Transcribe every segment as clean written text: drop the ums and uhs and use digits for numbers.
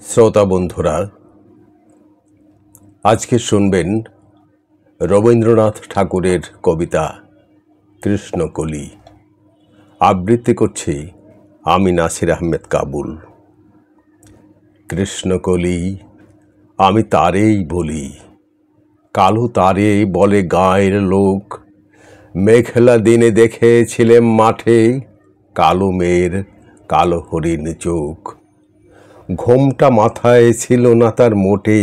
শ্রোতা বন্ধুরা, আজকে শুনবেন রবীন্দ্রনাথ ঠাকুরের কবিতা কৃষ্ণকলি। আবৃত্তি করছি আমি নাসির আহমেদ কাবুল। কৃষ্ণকলি আমি তারেই বলি, কালো তারে বলে গাঁয়ের লোক। মেঘলা দিনে দেখেছিলেম মাঠে, কালো মেয়ের কালো হরিণ চোখ। ঘোমটা মাথায় ছিল না তার মোটে,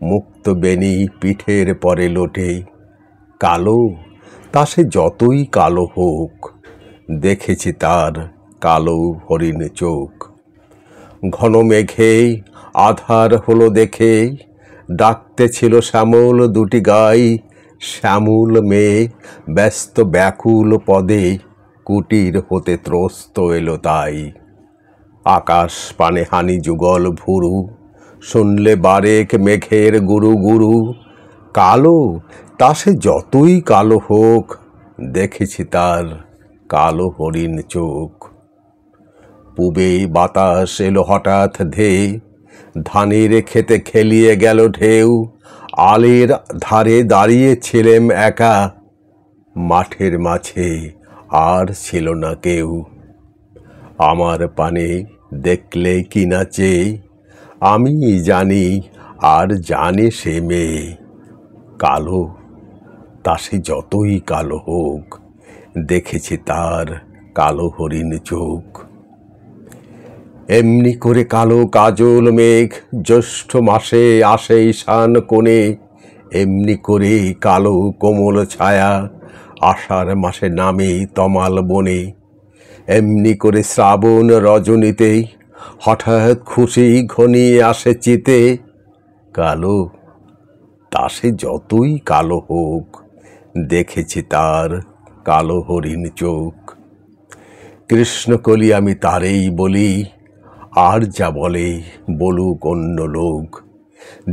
মুক্ত বেনি পিঠের পরে লোটে। কালো তা সে যতই কালো হোক, দেখেছি তার কালো হরিণ চোখ। ঘন মেঘে আধার হলো দেখে, ডাকতে ছিল শ্যামল দুটি গাই। শ্যামল মেয়ে ব্যস্ত ব্যাকুল পদে, কুটির হতে ত্রস্ত এলো তাই। আকাশ পানে হানি যুগল ভুরু, শুনলে বারেক মেঘের গুরু গুরু। কালো তা সে যতই কালো হোক, দেখেছি তার কালো হরিণ চোখ। পূবে বাতাস এলো হঠাৎ ধেয়ে, ধানের খেতে খেলিয়ে গেল ঢেউ। আলের ধারে দাঁড়িয়েছিলেম একা, মাঠের মাঝে আর ছিল না কেউ। আমার পানে দেখলে কি নাচে, আমি জানি আর জানে সে মেয়ে। কালো তা সে যতই কালো হোক, দেখেছি তার কালো হরিণ চোখ। এমনি করে কালো কাজল মেঘ জ্যৈষ্ঠ মাসে আসে ঈশান কোণে। এমনি করে কালো কোমল ছায়া আষাঢ় মাসে নামে তমাল বনে। এমনি করে শ্রাবণ রজনীতে হঠাৎ খুশি ঘনিয়ে আসে চিতে। কালো তা সে যতই কালো হোক, দেখেছি তার কালো হরিণ চোখ। কৃষ্ণকলি আমি তারেই বলি, আর যা বলে বলুক অন্য লোক।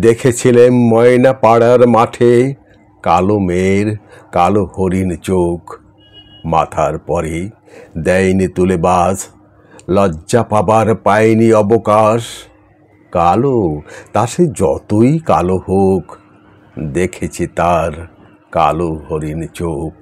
দেখেছিলেম ময়না পাড়ার মাঠে, কালো মেয়ের কালো হরিণ চোখ। মাথার পরে দেয়নি তুলে বাজ, লজ্জা পাবার পায়নি অবকাশ। কালো তা সে যতই কালো হোক, দেখেছি তার কালো হরিণ চোখ।